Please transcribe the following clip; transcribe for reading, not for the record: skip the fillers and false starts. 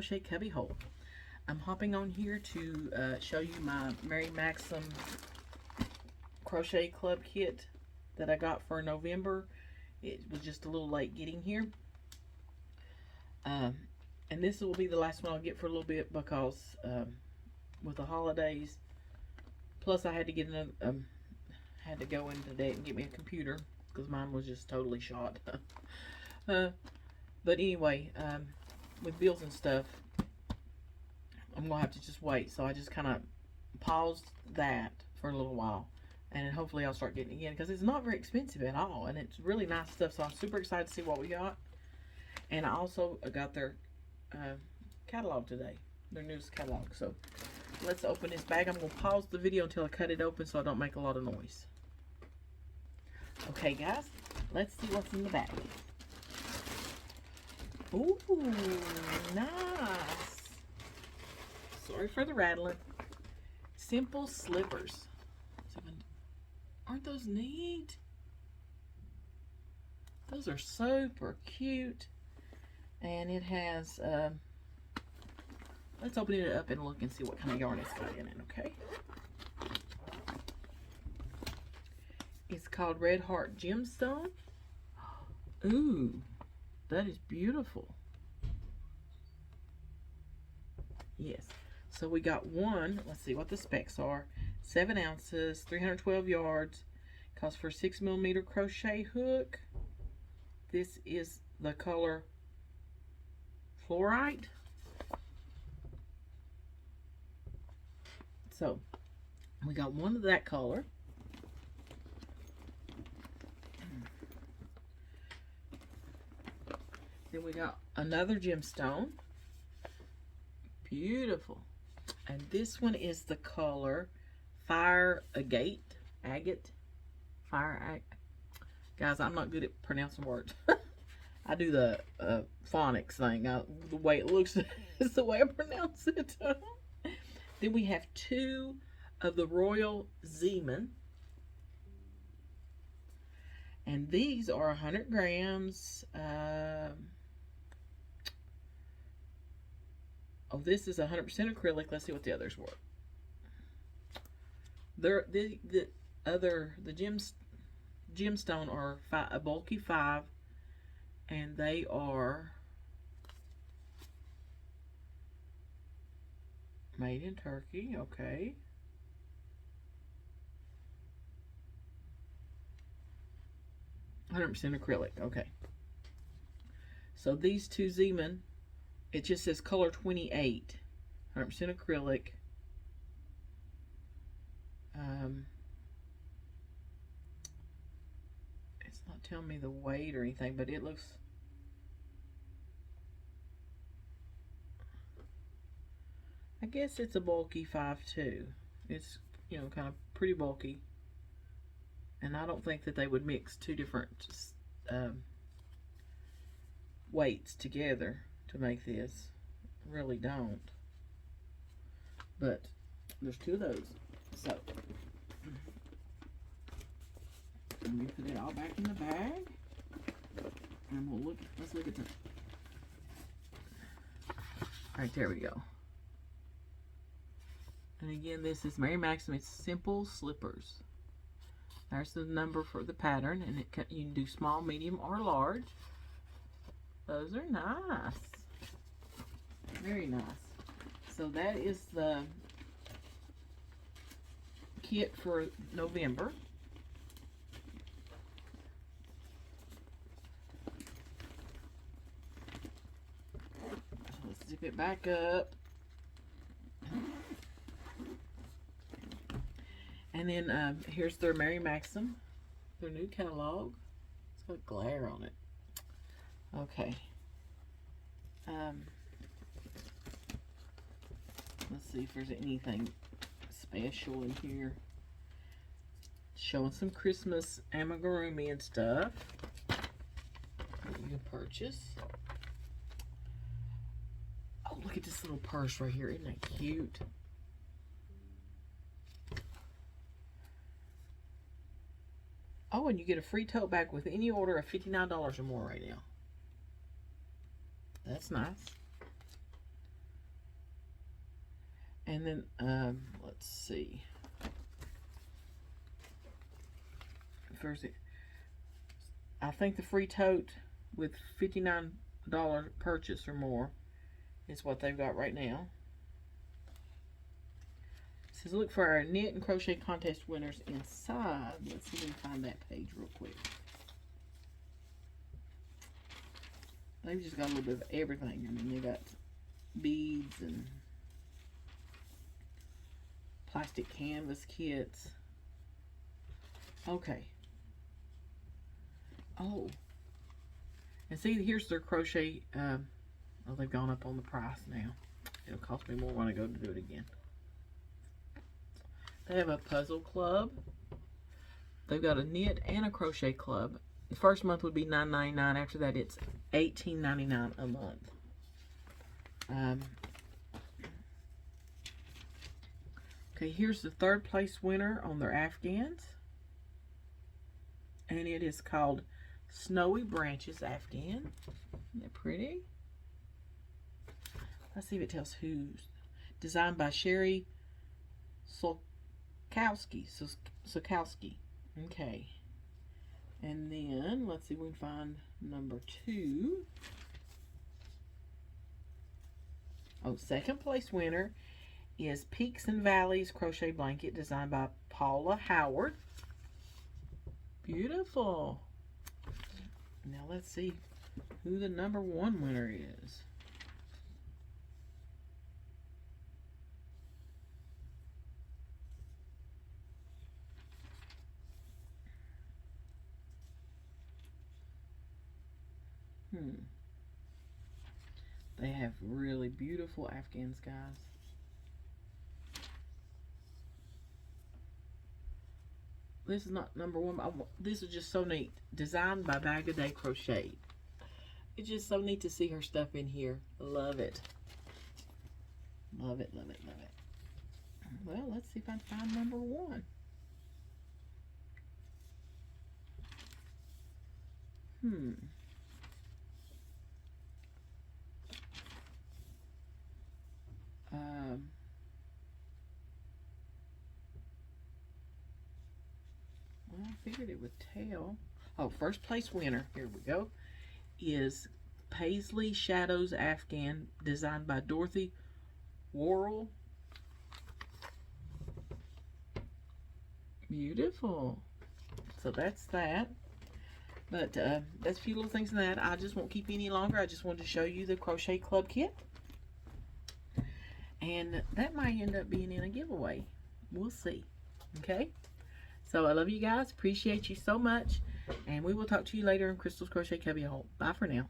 crochet cubby hole. I'm hopping on here to show you my Mary Maxim crochet club kit that I got for November. It was just a little late getting here. And this will be the last one I'll get for a little bit because with the holidays, plus I had to get another, had to go in today and get me a computer because mine was just totally shot. But anyway, with bills and stuff, I'm gonna have to just wait. So I just kind of paused that for a little while, and hopefully I'll start getting it again because it's not very expensive at all, and it's really nice stuff. So I'm super excited to see what we got. And I also got their catalog today, their newest catalog. So let's open this bag. I'm gonna pause the video until I cut it open so I don't make a lot of noise. Okay, guys, let's see what's in the bag. Ooh, nice. Sorry for the rattling. Simple slippers. Aren't those neat? Those are super cute. And it has, let's open it up and look and see what kind of yarn it's got in it, okay? It's called Red Heart Gemstone. Ooh, that is beautiful. Yes. So we got one, let's see what the specs are. 7 ounces, 312 yards. Calls for 6mm crochet hook. This is the color Fluorite. So we got one of that color. Then we got another gemstone. Beautiful. And this one is the color Fire Agate. Guys, I'm not good at pronouncing words. I do the phonics thing. The way it looks is the way I pronounce it. Then we have 2 of the Royal Zeeman. And these are 100 grams. Oh, this is 100% acrylic. Let's see what the others were. The gemstone are a bulky 5, and they are made in Turkey. Okay. (100% acrylic). Okay. So these 2 Zeeman, it just says color 28, 100% acrylic. It's not telling me the weight or anything, but it looks, I guess it's a bulky 5 too. It's, you know, kind of pretty bulky. And I don't think that they would mix 2 different weights together to make this. Really don't. But there's 2 of those. So let me put it all back in the bag, and we'll look. Let's look at the. All right, there we go. And again, this is Mary Maxim. It's Simple Slippers. There's the number for the pattern, and you can do small, medium, or large. Those are nice. Very nice. So that is the kit for November. So let's zip it back up. And then here's their Mary Maxim, their new catalog. It's got glare on it. Okay. Let's see if there's anything special in here. Showing some Christmas amigurumi and stuff that you can purchase. Oh, look at this little purse right here. Isn't that cute? Oh, and you get a free tote bag with any order of $59 or more right now. That's nice. And then, let's see. First, I think the free tote with $59 purchase or more is what they've got right now. It says look for our knit and crochet contest winners inside. Let's see if we can find that page real quick. They've just got a little bit of everything. I mean, they got beads and plastic canvas kits. Okay. Oh. And see, here's their crochet. Oh, they've gone up on the price now. It'll cost me more when I go to do it again. They have a puzzle club. They've got a knit and a crochet club. The first month would be $9.99. After that, it's $18.99 a month. Okay, here's the third place winner on their Afghans. And it is called Snowy Branches Afghan. Isn't that pretty? Let's see if it tells who's. Designed by Sherry Sokowski. Okay. And then, let's see if we can find number 2. Oh, second place winner is Peaks and Valleys Crochet Blanket, designed by Paula Howard. Beautiful. Now let's see who the number 1 winner is. They have really beautiful Afghans, guys. This is not number 1. This is just so neat. Designed by Bag a Day Crochet. It's just so neat to see her stuff in here. Love it. Love it, love it, love it. Well, let's see if I can find number 1. Well, I figured it would tell. Oh, first place winner, here we go, is Paisley Shadows Afghan, designed by Dorothy Worrell. Beautiful. So that's that. But that's a few little things in that. I just won't keep any longer. I just wanted to show you the Crochet Club kit. And that might end up being in a giveaway. We'll see. Okay? So I love you guys. Appreciate you so much. And we will talk to you later in Crystal's Crochet Cubby Hole. Bye for now.